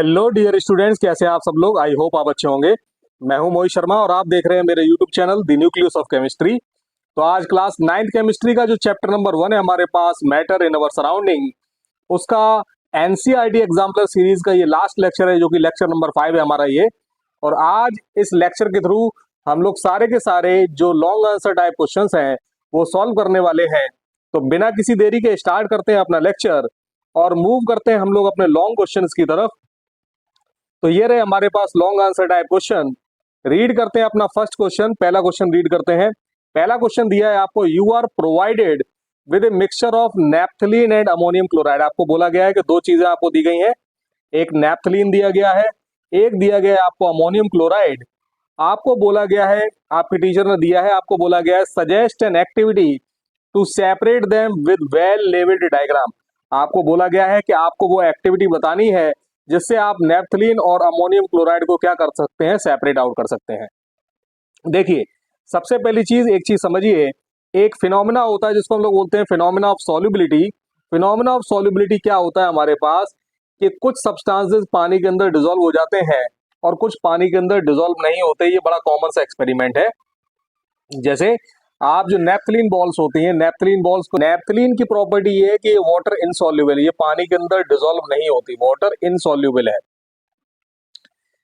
Hello dear students, कैसे हैं आप सब लोग। आई होप आप अच्छे होंगे। मैं हूं मोहित शर्मा और आप देख रहे हैं मेरे YouTube channel the nucleus of chemistry. तो आज क्लास 9th केमिस्ट्री का जो चैप्टर नंबर 1 है हमारे पास, मैटर इन अवर सराउंडिंग, उसका एनसीईआरटी एग्जाम्पलर सीरीज का ये लास्ट लेक्चर है, जो कि लेक्चर नंबर 5 है हमारा ये। और आज इस लेक्चर के थ्रू हम लोग सारे के सारे जो लॉन्ग आंसर टाइप क्वेश्चंस हैं वो सॉल्व करने वाले हैं। तो बिना किसी देरी के स्टार्ट करते हैं अपना लेक्चर और मूव करते हैं हम लोग अपने लॉन्ग क्वेश्चंस की तरफ। तो ये रहे हमारे पास long answer type question. Read करते हैं अपना फर्स्ट क्वेश्चन। पहला क्वेश्चन रीड करते हैं। पहला क्वेश्चन दिया है आपको, you are provided with a mixture of naphthalene and ammonium chloride. आपको बोला गया है कि दो चीजें आपको दी गई हैं, एक नैप्थलीन दिया गया है, एक दिया गया है आपको अमोनियम क्लोराइड। आपको बोला गया है, आपके टीचर ने दिया है, आपको बोला गया है suggest an activity to separate them with well labelled diagram. आपको बोला गया है कि आपको वो एक्टिविटी बतानी है जिससे आप नैप्थलीन और अमोनियम क्लोराइड को क्या कर सकते हैं, सेपरेट आउट कर सकते हैं। देखिए, सबसे पहली चीज, एक चीज समझिए, एक फिनोमिना होता है जिसको हम लोग बोलते हैं phenomena of solubility. Phenomena of solubility क्या होता है हमारे पास कि कुछ सब्सटेंसेस पानी के अंदर डिसॉल्व हो जाते हैं और कुछ पानी के अंदर डिसॉल्व नहीं होते। ये बड़ा कॉमन सा एक्सपेरिमेंट है। जैसे आप जो नेप्थलीन बॉल्स होती हैं, नेप्थलीन बॉल्स को, नेप्थलीन की प्रॉपर्टी ये है कि वाटर इनसॉल्युबल है, ये पानी के अंदर डिसॉल्व नहीं होती, वाटर इनसॉल्युबल है।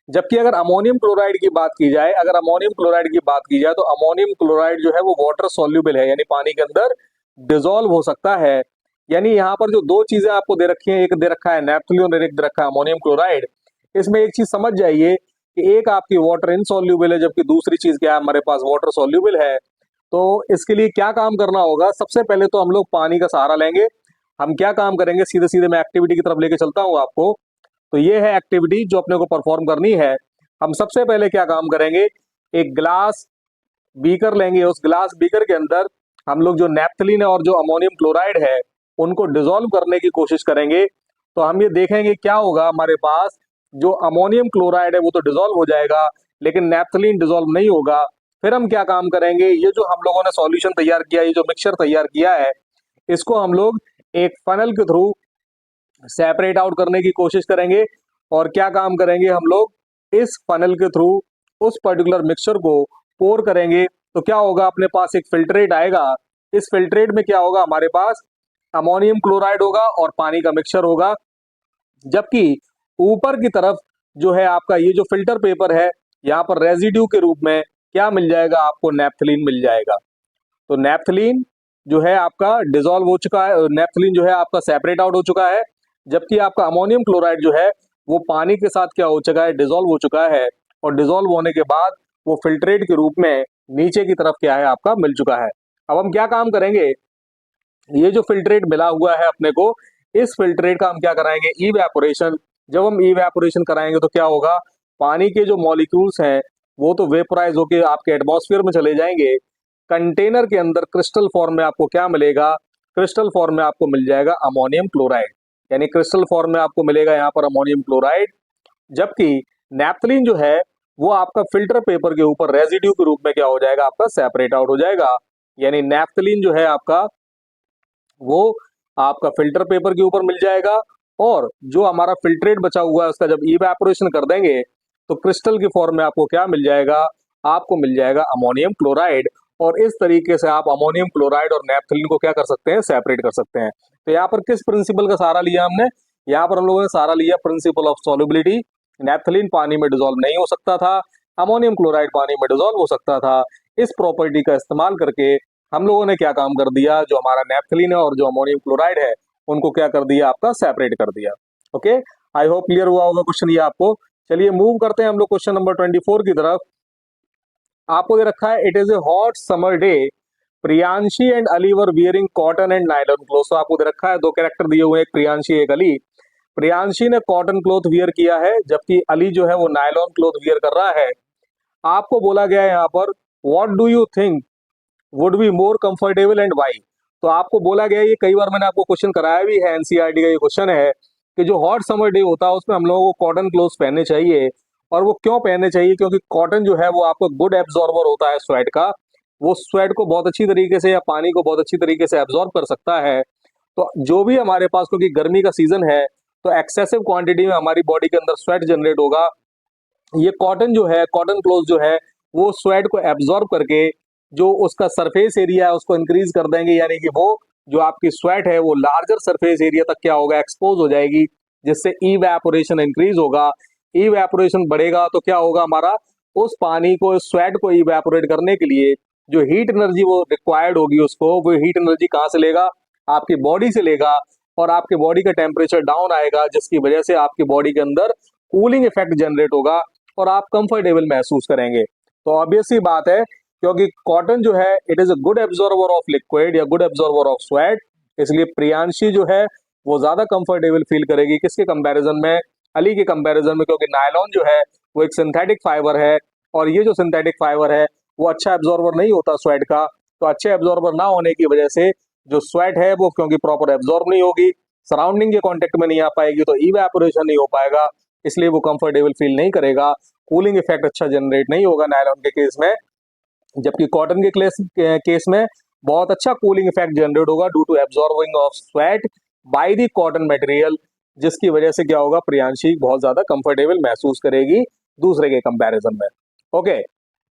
जबकि अगर अमोनियम क्लोराइड की बात की जाए, अगर अमोनियम क्लोराइड की बात की जाए तो अमोनियम क्लोराइड जो है वो वाटर सॉल्युबल है, यानी पानी के अंदर डिसॉल्व हो सकता है। यानी यहाँ पर जो दो चीजें आपको दे रखी हैं, एक दे रखा है नेप्थलीन और एक दे रखा है अमोनियम क्लोराइड। इसमें एक चीज समझ जाइए कि एक आपकी वाटर इनसॉल्युबल है, जबकि दूसरी चीज क्या है, हमारे पास वाटर सॉल्युबल है। तो इसके लिए क्या काम करना होगा, सबसे पहले तो हम लोग पानी का सहारा लेंगे। हम क्या काम करेंगे, सीधे सीधे मैं एक्टिविटी की तरफ लेके चलता हूँ आपको। तो ये है एक्टिविटी जो अपने को परफॉर्म करनी है। हम सबसे पहले क्या काम करेंगे, एक ग्लास बीकर लेंगे। उस ग्लास बीकर के अंदर हम लोग जो नैप्थलीन है और जो अमोनियम क्लोराइड है उनको डिसॉल्व करने की कोशिश करेंगे। तो हम ये देखेंगे क्या होगा, हमारे पास जो अमोनियम क्लोराइड है वो तो डिसॉल्व हो जाएगा, लेकिन नैप्थलीन डिसॉल्व नहीं होगा। फिर हम क्या काम करेंगे, ये जो हम लोगों ने सॉल्यूशन तैयार किया, ये जो मिक्सचर तैयार किया है, इसको हम लोग एक फनल के थ्रू सेपरेट आउट करने की कोशिश करेंगे। और क्या काम करेंगे, हम लोग इस फनल के थ्रू उस पर्टिकुलर मिक्सचर को पोर करेंगे। तो क्या होगा, अपने पास एक फिल्ट्रेट आएगा। इस फिल्ट्रेट में क्या होगा, हमारे पास अमोनियम क्लोराइड होगा और पानी का मिक्सचर होगा। जबकि ऊपर की तरफ जो है आपका ये जो फिल्टर पेपर है, यहाँ पर रेजिड्यू के रूप में क्या मिल जाएगा, आपको नैप्थलीन मिल जाएगा। तो नैप्थलीन जो है आपका डिसॉल्व हो चुका है, नैप्थलीन जो है आपका सेपरेट आउट हो चुका है। जबकि आपका अमोनियम क्लोराइड जो है वो पानी के साथ क्या हो चुका है, डिसॉल्व हो चुका है। और डिसॉल्व होने के बाद वो फिल्ट्रेट के रूप में नीचे की तरफ क्या है, आपका मिल चुका है। अब हम क्या काम करेंगे, ये जो फिल्ट्रेट मिला हुआ है अपने को, इस फिल्ट्रेट का हम क्या कराएंगे, इवेपोरेशन। जब हम इवेपोरेशन कराएंगे तो क्या होगा, पानी के जो मॉलिक्यूल्स हैं वो तो वेपोराइज होके आपके एटमॉस्फेयर में चले जाएंगे। कंटेनर के अंदर क्रिस्टल फॉर्म में आपको क्या मिलेगा, क्रिस्टल फॉर्म में आपको मिल जाएगा अमोनियम क्लोराइड। यानी क्रिस्टल फॉर्म में आपको मिलेगा यहाँ पर अमोनियम क्लोराइड। जबकि नैप्थलीन जो है वो आपका फिल्टर पेपर के ऊपर रेजिड्यू के रूप में क्या हो जाएगा, आपका सेपरेट आउट हो जाएगा। यानी नैप्थलीन जो है आपका वो आपका फिल्टर पेपर के ऊपर मिल जाएगा। और जो हमारा फिल्ट्रेट बचा हुआ है उसका जब इवेपोरेशन कर देंगे तो क्रिस्टल की फॉर्म में आपको क्या मिल जाएगा, आपको मिल जाएगा अमोनियम क्लोराइड। और इस तरीके से आप अमोनियम क्लोराइड और नैप्थलीन को क्या कर सकते हैं, सेपरेट कर सकते हैं। तो यहाँ पर किस प्रिंसिपल का सहारा लिया हमने, यहाँ पर हम लोगों ने सहारा लिया प्रिंसिपल ऑफ सॉल्युबिलिटी। नैप्थलीन पानी में डिसॉल्व नहीं हो सकता था, अमोनियम क्लोराइड पानी में डिसॉल्व हो सकता था। इस प्रॉपर्टी का इस्तेमाल करके हम लोगों ने क्या काम कर दिया, जो हमारा नैप्थलीन है और जो अमोनियम क्लोराइड है उनको क्या कर दिया, आपका सेपरेट कर दिया। ओके, आई होप क्लियर हुआ होगा क्वेश्चन ये आपको। चलिए मूव करते हैं हम लोग क्वेश्चन नंबर 24 की तरफ। आपको दे रखा है, it is a hot summer day, Priyanshi and Ali were wearing cotton and nylon cloth. आपको दे रखा है, दो कैरेक्टर दिए हुए हैं, एक प्रियांशी एक अली। प्रियांशी ने कॉटन क्लोथ वियर किया है, जबकि अली जो है वो नायलॉन क्लोथ वियर कर रहा है। आपको बोला गया है यहाँ पर, what do you think would be more comfortable and why. तो आपको बोला गया, ये कई बार मैंने आपको क्वेश्चन कराया भी है, एनसीईआरटी का ये क्वेश्चन है कि जो हॉट समर डे होता है उसमें हम लोगों को कॉटन क्लोथ्स पहनने चाहिए। और वो क्यों पहनने चाहिए, क्योंकि कॉटन जो है वो आपको गुड एब्जॉर्बर होता है स्वेट का। वो स्वेट को बहुत अच्छी तरीके से या पानी को बहुत अच्छी तरीके से एब्जॉर्ब कर सकता है। तो जो भी हमारे पास, क्योंकि गर्मी का सीजन है, तो एक्सेसिव क्वांटिटी में हमारी बॉडी के अंदर स्वेट जनरेट होगा। ये कॉटन जो है, कॉटन क्लोथ जो है, वो स्वेट को एब्जॉर्ब करके जो उसका सरफेस एरिया है उसको इंक्रीज कर देंगे, यानी कि वो जो आपकी स्वेट है वो लार्जर सरफेस एरिया तक क्या होगा, एक्सपोज हो जाएगी, जिससे इवेपोरेशन इंक्रीज होगा। इवेपोरेशन बढ़ेगा तो क्या होगा, हमारा उस पानी को, स्वेट को इवेपोरेट करने के लिए जो हीट एनर्जी वो रिक्वायर्ड होगी, उसको वो हीट एनर्जी कहाँ से लेगा, आपकी बॉडी से लेगा, और आपके बॉडी का टेम्परेचर डाउन आएगा, जिसकी वजह से आपकी बॉडी के अंदर कूलिंग इफेक्ट जनरेट होगा और आप कंफर्टेबल महसूस करेंगे। तो ऑब्वियस सी बात है, क्योंकि कॉटन जो है it is a good absorber of liquid या गुड एब्जॉर्बर ऑफ स्वेट, इसलिए प्रियांशी जो है वो ज्यादा कंफर्टेबल फील करेगी किसके कंपैरिजन में, अली के कंपैरिजन में, क्योंकि नायलॉन जो है वो एक सिंथेटिक फाइबर है, और ये जो सिंथेटिक फाइबर है वो अच्छा एब्जॉर्बर नहीं होता स्वेट का। तो अच्छे एब्जॉर्बर ना होने की वजह से जो स्वेट है वो क्योंकि प्रॉपर एब्जॉर्ब नहीं होगी, सराउंडिंग के कांटेक्ट में नहीं आ पाएगी, तो इवेपोरेशन नहीं हो पाएगा, इसलिए वो कंफर्टेबल फील नहीं करेगा, कूलिंग इफेक्ट अच्छा जनरेट नहीं होगा नायलॉन के केस में। जबकि कॉटन के केस में बहुत अच्छा कूलिंग इफेक्ट जनरेट होगा due to absorbing of sweat by the cotton material, जिसकी वजह से क्या होगा, प्रियांशी बहुत ज्यादा कंफर्टेबल महसूस करेगी दूसरे के कंपैरिजन में। ओके,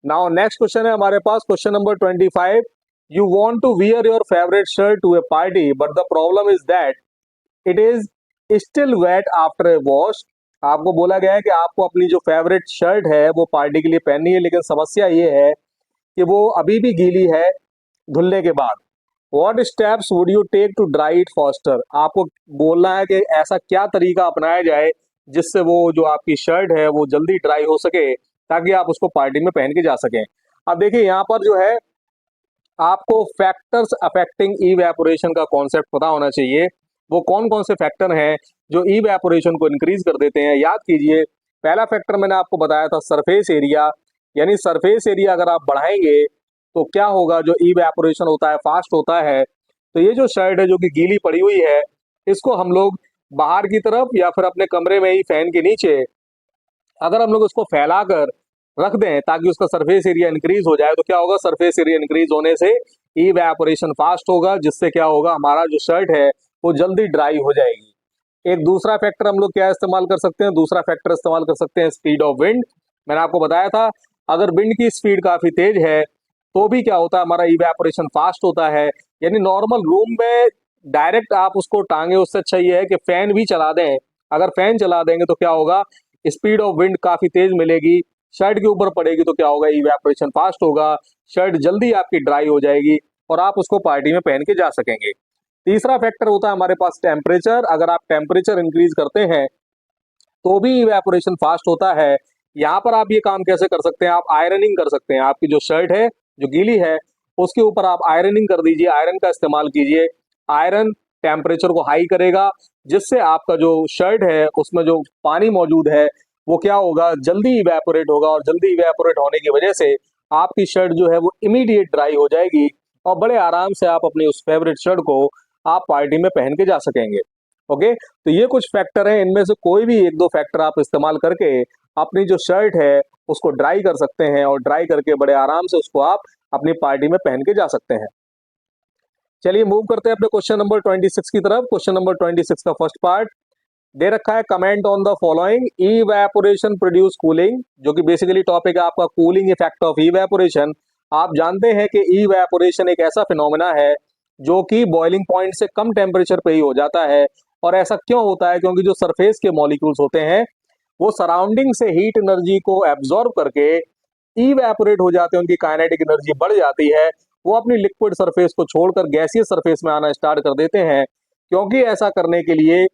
नाउ नेक्स्ट क्वेश्चन है हमारे पास, question number 25। You want to wear your favourite shirt to a party but the problem is that it is still wet after a wash. आपको बोला गया है कि आपको अपनी जो फेवरेट शर्ट है वो पार्टी के लिए पहननी है, लेकिन समस्या ये है कि वो अभी भी गीली है धुलने के बाद। What steps would you take to dry it faster. आपको बोलना है कि ऐसा क्या तरीका अपनाया जाए जिससे वो जो आपकी शर्ट है वो जल्दी ड्राई हो सके, ताकि आप उसको पार्टी में पहन के जा सकें। अब देखिए यहाँ पर जो है आपको फैक्टर्स अफेक्टिंग इवेपोरेशन का कॉन्सेप्ट पता होना चाहिए। वो कौन कौन से फैक्टर हैं जो इवेपोरेशन को इंक्रीज कर देते हैं। याद कीजिए, पहला फैक्टर मैंने आपको बताया था सरफेस एरिया, यानी सरफेस एरिया अगर आप बढ़ाएंगे तो क्या होगा, जो इवेपोरेशन होता है फास्ट होता है। तो ये जो शर्ट है जो कि गीली पड़ी हुई है, इसको हम लोग बाहर की तरफ या फिर अपने कमरे में ही फैन के नीचे अगर हम लोग उसको फैलाकर रख दें ताकि उसका सरफेस एरिया इंक्रीज हो जाए, तो क्या होगा, सरफेस एरिया इंक्रीज होने से इवेपोरेशन फास्ट होगा, जिससे क्या होगा, हमारा जो शर्ट है वो जल्दी ड्राई हो जाएगी। एक दूसरा फैक्टर हम लोग क्या इस्तेमाल कर सकते हैं, दूसरा फैक्टर इस्तेमाल कर सकते हैं स्पीड ऑफ विंड। मैंने आपको बताया था अगर विंड की स्पीड काफी तेज है तो भी क्या होता है, हमारा इवेपोरेशन फास्ट होता है। यानी नॉर्मल रूम में डायरेक्ट आप उसको टांगे, उससे अच्छा ये है कि फैन भी चला दें। अगर फैन चला देंगे तो क्या होगा, स्पीड ऑफ विंड काफी तेज मिलेगी, शर्ट के ऊपर पड़ेगी, तो क्या होगा, इवेपोरेशन फास्ट होगा, शर्ट जल्दी आपकी ड्राई हो जाएगी और आप उसको पार्टी में पहन के जा सकेंगे। तीसरा फैक्टर होता है हमारे पास टेम्परेचर। अगर आप टेम्परेचर इंक्रीज करते हैं तो भी इवेपोरेशन फास्ट होता है। यहाँ पर आप ये काम कैसे कर सकते हैं, आप आयरनिंग कर सकते हैं। आपकी जो शर्ट है जो गीली है उसके ऊपर आप आयरनिंग कर दीजिए, आयरन का इस्तेमाल कीजिए। आयरन टेम्परेचर को हाई करेगा, जिससे आपका जो शर्ट है उसमें जो पानी मौजूद है वो क्या होगा, जल्दी इवेपोरेट होगा, और जल्दी इवेपोरेट होने की वजह से आपकी शर्ट जो है वो इमीडिएट ड्राई हो जाएगी और बड़े आराम से आप अपनी उस फेवरेट शर्ट को आप पार्टी में पहन के जा सकेंगे। ओके, तो ये कुछ फैक्टर हैं, इनमें से कोई भी एक दो फैक्टर आप इस्तेमाल करके अपनी जो शर्ट है उसको ड्राई कर सकते हैं, और ड्राई करके बड़े आराम से उसको आप अपनी पार्टी में पहन के जा सकते हैं। चलिए मूव करते हैं अपने क्वेश्चन नंबर 26 की तरफ। क्वेश्चन नंबर 26 का फर्स्ट पार्ट दे रखा है, comment on the following, evaporation produce cooling, जो कि बेसिकली टॉपिक है आपका कूलिंग इफेक्ट ऑफ इवेपोरेशन। आप जानते हैं कि इवेपोरेशन एक ऐसा फिनोमेना है जो कि बॉइलिंग पॉइंट से कम टेम्परेचर पे ही हो जाता है। और ऐसा क्यों होता है, क्योंकि जो सरफेस के मॉलिक्यूल्स होते हैं वो सराउंडिंग से हीट एनर्जी को एब्जॉर्ब करके इवेपोरेट हो जाते हैं, उनकी काइनेटिक एनर्जी बढ़ जाती है, वो अपनी लिक्विड सरफेस को छोड़कर गैसीय सरफेस में आना स्टार्ट कर देते हैं। क्योंकि ऐसा करने के लिए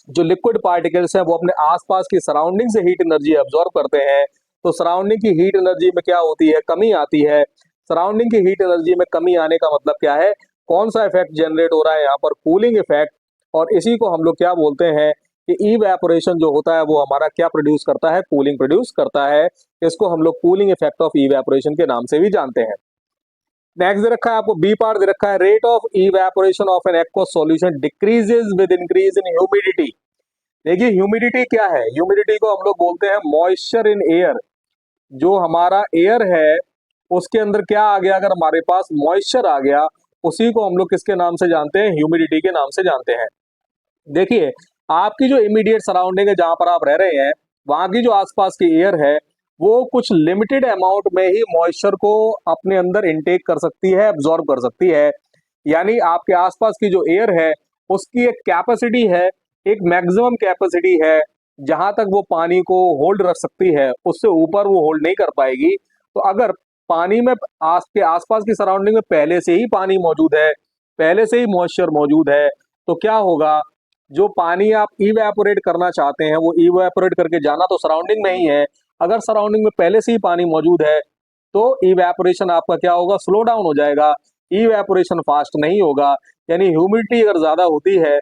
जो लिक्विड पार्टिकल्स हैं वो अपने आसपास की सराउंडिंग से हीट एनर्जी एब्जॉर्ब करते हैं। तो सराउंडिंग की हीट एनर्जी में क्या होती है, कमी आती है। सराउंडिंग की हीट एनर्जी में कमी आने का मतलब क्या है, कौन सा इफेक्ट जनरेट हो रहा है यहाँ पर, कूलिंग इफेक्ट। और इसी को हम लोग क्या बोलते हैं कि इवेपोरेशन जो होता है वो हमारा क्या प्रोड्यूस करता है, कूलिंग प्रोड्यूस करता है। इसको हम लोग कूलिंग इफेक्ट ऑफ इवेपोरेशन के नाम से भी जानते हैं। नेक्स्ट दे रखा है आपको बी पार्ट दे रखा है, rate of evaporation of an aqueous solution decreases with increase in humidity. देखिए ह्यूमिडिटी क्या है, ह्यूमिडिटी को हम लोग बोलते हैं मॉइस्चर इन एयर। जो हमारा एयर है उसके अंदर क्या आ गया, अगर हमारे पास मॉइस्चर आ गया, उसी को हम लोग किसके नाम से जानते हैं, ह्यूमिडिटी के नाम से जानते हैं। देखिए आपकी जो इमीडिएट सराउंडिंग है जहां पर आप रह रहे हैं, वहां की जो आसपास की एयर है वो कुछ लिमिटेड अमाउंट में ही मॉइस्चर को अपने अंदर इनटेक कर सकती है, एब्जॉर्ब कर सकती है। यानी आपके आसपास की जो एयर है उसकी एक कैपेसिटी है, एक मैक्सिमम कैपेसिटी है जहां तक वो पानी को होल्ड रख सकती है, उससे ऊपर वो होल्ड नहीं कर पाएगी। तो अगर पानी में के आसपास की सराउंडिंग में पहले से ही पानी मौजूद है, पहले से ही मॉइस्चर मौजूद है, तो क्या होगा, जो पानी आप इवेपोरेट करना चाहते हैं वो इवेपोरेट करके जाना तो सराउंडिंग में ही है। अगर सराउंडिंग में पहले से ही पानी मौजूद है तो इवेपोरेशन आपका क्या होगा, स्लो डाउन हो जाएगा, इवेपोरेशन फास्ट नहीं होगा। यानी ह्यूमिडिटी अगर ज्यादा होती है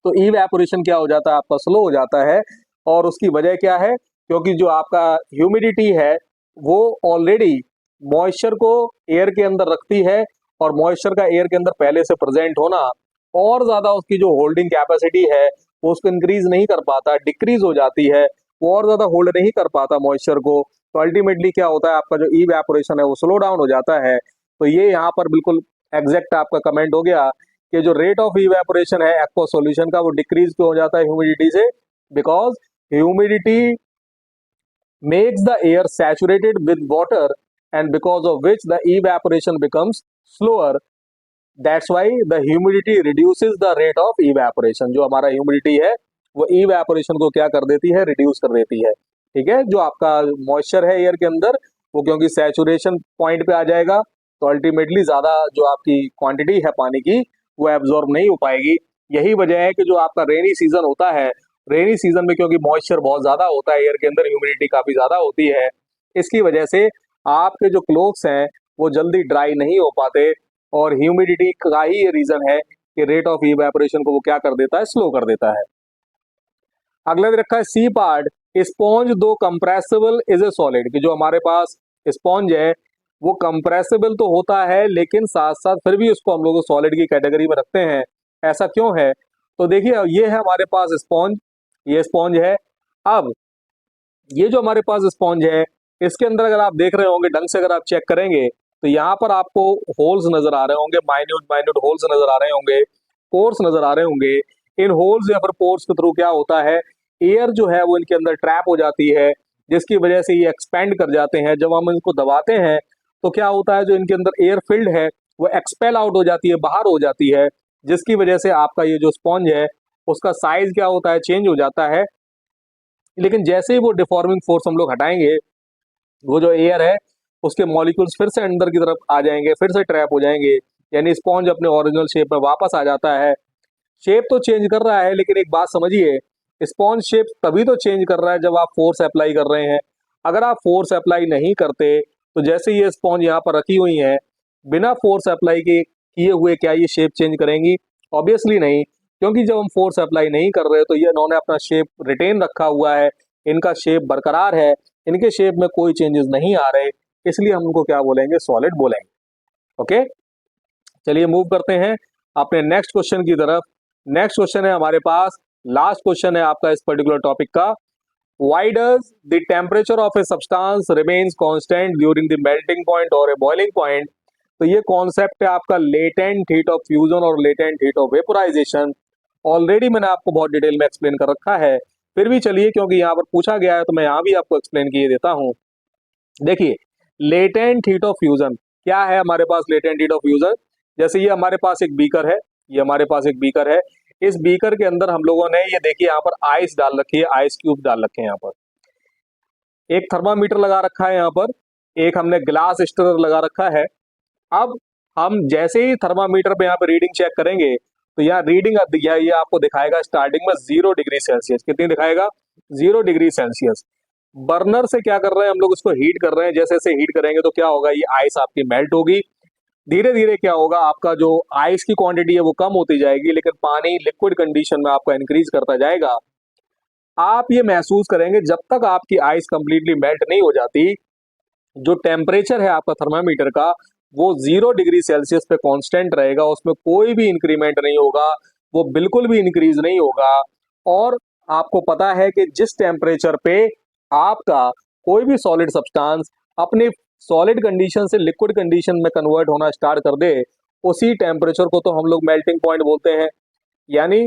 तो इवेपोरेशन क्या हो जाता है, आपका स्लो हो जाता है। और उसकी वजह क्या है, क्योंकि जो आपका ह्यूमिडिटी है वो ऑलरेडी मॉइस्चर को एयर के अंदर रखती है, और मॉइस्चर का एयर के अंदर पहले से प्रेजेंट होना और ज्यादा उसकी जो होल्डिंग कैपेसिटी है वो उसको इंक्रीज नहीं कर पाता, डिक्रीज हो जाती है, वो और ज्यादा होल्ड नहीं कर पाता मॉइस्चर को। तो अल्टीमेटली क्या होता है, आपका जो इवेपोरेशन है वो स्लो डाउन हो जाता है। तो ये यहाँ पर बिल्कुल एग्जैक्ट आपका कमेंट हो गया कि जो रेट ऑफ इवेपोरेशन है एक्वा सॉल्यूशन का वो डिक्रीज क्यों हो जाता है ह्यूमिडिटी से, because humidity makes the air saturated with water, and because of which the evaporation becomes slower. That's why the humidity reduces the rate of evaporation. जो हमारा humidity है वो evaporation को क्या कर देती है, reduce कर देती है। ठीक है, जो आपका moisture है एयर के अंदर वो क्योंकि saturation point पे आ जाएगा तो अल्टीमेटली ज्यादा जो आपकी क्वांटिटी है पानी की वो एब्जॉर्ब नहीं हो पाएगी। यही वजह है कि जो आपका रेनी सीजन होता है, रेनी सीजन में क्योंकि मॉइस्चर बहुत ज्यादा होता है एयर के अंदर, ह्यूमिडिटी काफी ज्यादा होती है, इसकी वजह से आपके जो क्लोथ्स हैं वो जल्दी ड्राई नहीं हो पाते। और ह्यूमिडिटी का ही ये रीजन है कि रेट ऑफ इवेपोरेशन को वो क्या कर देता है, स्लो कर देता है। अगला दे रखा है सी पार्ट, स्पॉन्ज दो कंप्रेसिबल इज ए सॉलिड, कि जो हमारे पास स्पॉन्ज है वो कंप्रेसिबल तो होता है लेकिन साथ साथ फिर भी उसको हम लोग सॉलिड की कैटेगरी में रखते हैं। ऐसा क्यों है, तो देखिए ये है हमारे पास स्पॉन्ज, ये स्पॉन्ज है। अब ये जो हमारे पास स्पॉन्ज है इसके अंदर अगर आप देख रहे होंगे ढंग से, अगर आप चेक करेंगे तो यहाँ पर आपको होल्स नजर आ रहे होंगे, माइन्यूट माइन्यूट होल्स नजर आ रहे होंगे, पोर्स नजर आ रहे होंगे। इन होल्स या फिर पोर्स के थ्रू क्या होता है, एयर जो है वो इनके अंदर ट्रैप हो जाती है, जिसकी वजह से ये एक्सपेंड कर जाते हैं। जब हम इनको दबाते हैं तो क्या होता है, जो इनके अंदर एयर फिल्ड है वो एक्सपेल आउट हो जाती है, बाहर हो जाती है, जिसकी वजह से आपका ये जो स्पॉन्ज है उसका साइज क्या होता है, चेंज हो जाता है। लेकिन जैसे ही वो डिफॉर्मिंग फोर्स हम लोग हटाएंगे, वो जो एयर है उसके मॉलिक्यूल्स फिर से अंदर की तरफ आ जाएंगे, फिर से ट्रैप हो जाएंगे, यानी स्पॉन्ज अपने ओरिजिनल शेप में वापस आ जाता है। शेप तो चेंज कर रहा है लेकिन एक बात समझिए, स्पॉन्ज शेप तभी तो चेंज कर रहा है जब आप फोर्स अप्लाई कर रहे हैं। अगर आप फोर्स अप्लाई नहीं करते तो जैसे ये स्पॉन्ज यहाँ पर रखी हुई है, बिना फोर्स अप्लाई के किए हुए क्या ये शेप चेंज करेंगी? ऑब्वियसली नहीं, क्योंकि जब हम फोर्स अप्लाई नहीं कर रहे तो ये इन्होंने अपना शेप रिटेन रखा हुआ है, इनका शेप बरकरार है, इनके शेप में कोई चेंजेस नहीं आ रहे, इसलिए हम उनको क्या बोलेंगे, सॉलिड बोलेंगे। ओके, चलिए मूव करते हैं अपने नेक्स्ट क्वेश्चन की तरफ। नेक्स्ट क्वेश्चन है हमारे पास, लास्ट क्वेश्चन है आपका इस पर्टिकुलर टॉपिक का। Why does the temperature of a substance remains constant during the melting point और ए बॉइलिंग पॉइंट? तो ये कॉन्सेप्ट है आपका लेटेंट हीट ऑफ फ्यूजन और latent heat of vaporisation. Already मैंने आपको बहुत डिटेल में एक्सप्लेन कर रखा है, फिर भी चलिए क्योंकि यहाँ पर पूछा गया है तो मैं यहाँ भी आपको एक्सप्लेन किए देता हूँ। देखिए, लेटेंट हीट ऑफ फ्यूजन क्या है हमारे पास, लेटेंट हीट ऑफ फ्यूजन, जैसे ये हमारे पास एक बीकर है, ये हमारे पास एक बीकर है, इस बीकर के अंदर हम लोगों ने ये देखिए यहाँ पर आइस डाल रखी है, आइस क्यूब डाल रखे हैं, यहाँ पर एक थर्मामीटर लगा रखा है, यहाँ पर एक हमने ग्लास स्टिरर लगा रखा है। अब हम जैसे ही थर्मामीटर पे यहाँ पे रीडिंग चेक करेंगे तो यहाँ रीडिंग ये आपको दिखाएगा स्टार्टिंग में 0 डिग्री सेल्सियस, कितनी दिखाएगा, 0 डिग्री सेल्सियस। बर्नर से क्या कर रहे हैं हम लोग, उसको हीट कर रहे हैं, जैसे जैसे हीट करेंगे तो क्या होगा, ये आइस आपकी मेल्ट होगी, धीरे धीरे क्या होगा, आपका जो आइस की क्वांटिटी है वो कम होती जाएगी, लेकिन पानी लिक्विड कंडीशन में आपका इंक्रीज करता जाएगा। आप ये महसूस करेंगे जब तक आपकी आइस कंप्लीटली मेल्ट नहीं हो जाती, जो टेम्परेचर है आपका थर्मामीटर का वो 0 डिग्री सेल्सियस पे कांस्टेंट रहेगा, उसमें कोई भी इंक्रीमेंट नहीं होगा, वो बिल्कुल भी इंक्रीज नहीं होगा। और आपको पता है कि जिस टेम्परेचर पे आपका कोई भी सॉलिड सब्सटेंस अपनी सॉलिड कंडीशन से लिक्विड कंडीशन में कन्वर्ट होना स्टार्ट कर दे, उसी टेम्परेचर को तो हम लोग मेल्टिंग पॉइंट बोलते हैं। यानी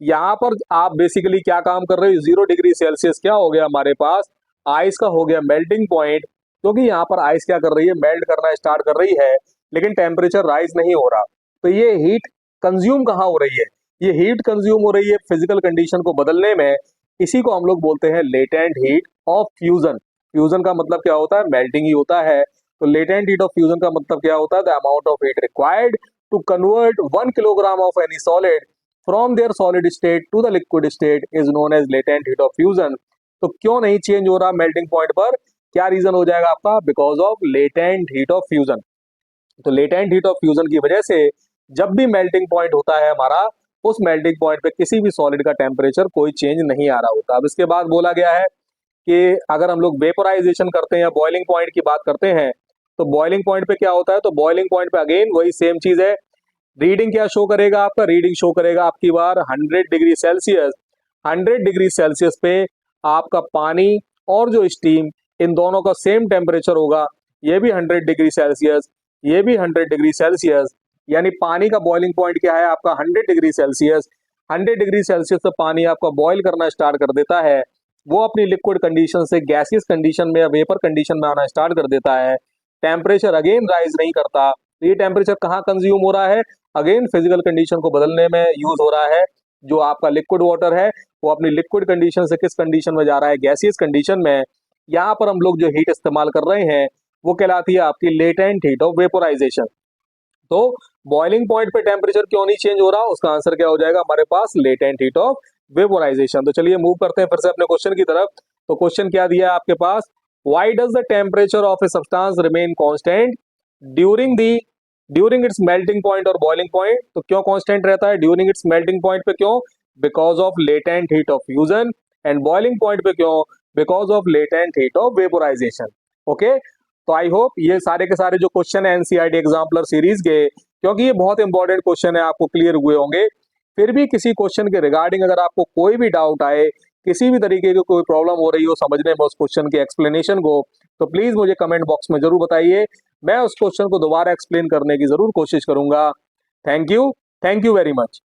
यहाँ पर आप बेसिकली क्या काम कर रहे हो, 0 डिग्री सेल्सियस क्या हो गया हमारे पास, आइस का हो गया मेल्टिंग पॉइंट, क्योंकि यहाँ पर आइस क्या कर रही है, मेल्ट करना स्टार्ट कर रही है, लेकिन टेम्परेचर राइज नहीं हो रहा। तो ये हीट कंज्यूम कहाँ हो रही है, ये हीट कंज्यूम हो रही है फिजिकल कंडीशन को बदलने में। इसी को हम लोग बोलते हैं latent heat of fusion. Fusion का मतलब क्या होता है, मेल्टिंग ही होता है। तो लेटेंट हीट ऑफ फ्यूजन का मतलब क्या होता है, the amount of heat required to convert 1 kilogram of any solid from there solid state to the liquid state is known as latent heat of fusion. तो क्यों नहीं चेंज हो रहा मेल्टिंग पॉइंट पर, क्या रीजन हो जाएगा आपका, because of latent heat of fusion. तो लेटेंट हीट ऑफ फ्यूजन की वजह से जब भी मेल्टिंग पॉइंट होता है हमारा, उस मेल्टिंग पॉइंट पे किसी भी सॉलिड का टेम्परेचर कोई चेंज नहीं आ रहा होता। अब इसके बाद बोला गया है कि अगर हम लोग वेपोराइजेशन करते हैं या बॉइलिंग पॉइंट की बात करते हैं, तो बॉइलिंग पॉइंट पे क्या होता है, तो बॉइलिंग पॉइंट पे अगेन वही सेम चीज है। रीडिंग क्या शो करेगा आपका, रीडिंग शो करेगा आपकी बार 100 डिग्री सेल्सियस। 100 डिग्री सेल्सियस पे आपका पानी और जो स्टीम, इन दोनों का सेम टेम्परेचर होगा। ये भी 100 डिग्री सेल्सियस, ये भी 100 डिग्री सेल्सियस, यानी पानी का बॉइलिंग पॉइंट क्या है आपका 100 डिग्री सेल्सियस। 100 डिग्री सेल्सियस पे पानी आपका बॉईल करना स्टार्ट कर देता है, वो अपनी लिक्विड कंडीशन से गैसियस कंडीशन में या वेपर कंडीशन में आना स्टार्ट कर देता है। टेम्परेचर अगेन राइज नहीं करता। तो ये टेम्परेचर कहाँ कंज्यूम हो रहा है, अगेन फिजिकल कंडीशन को बदलने में यूज हो रहा है। जो आपका लिक्विड वाटर है वो अपनी लिक्विड कंडीशन से किस कंडीशन में जा रहा है, गैसियस कंडीशन में। यहाँ पर हम लोग जो हीट इस्तेमाल कर रहे हैं वो कहलाती है आपकी लेटेंट हीट ऑफ वेपोराइजेशन। तो बॉइलिंग पॉइंट पे टेम्परेचर क्यों नहीं चेंज हो रहा, उसका आंसर क्या हो जाएगा हमारे पास, लेटेंट हीट ऑफ वेपोराइजेशन। तो चलिए मूव करते हैं फिर से अपने क्वेश्चन की तरफ। तो क्वेश्चन क्या दिया है आपके पास, why does the temperature of a substance remain constant during its melting point और बॉइलिंग पॉइंट। तो क्यों कांस्टेंट रहता है ड्यूरिंग इट्स मेल्टिंग पॉइंट पे, क्यों, because of latent heat of fusion, and boiling point पे क्यों, because of latent heat of vaporisation. Okay, तो आई होप ये सारे के सारे जो क्वेश्चन है एनसीईआरटी एग्जाम्पलर सीरीज के, क्योंकि ये बहुत इंपॉर्टेंट क्वेश्चन है, आपको क्लियर हुए होंगे। फिर भी किसी क्वेश्चन के रिगार्डिंग अगर आपको कोई भी डाउट आए, किसी भी तरीके की कोई प्रॉब्लम हो रही हो समझने में उस क्वेश्चन के एक्सप्लेनेशन को, तो प्लीज मुझे कमेंट बॉक्स में जरूर बताइए। मैं उस क्वेश्चन को दोबारा एक्सप्लेन करने की जरूर कोशिश करूंगा। Thank you very much.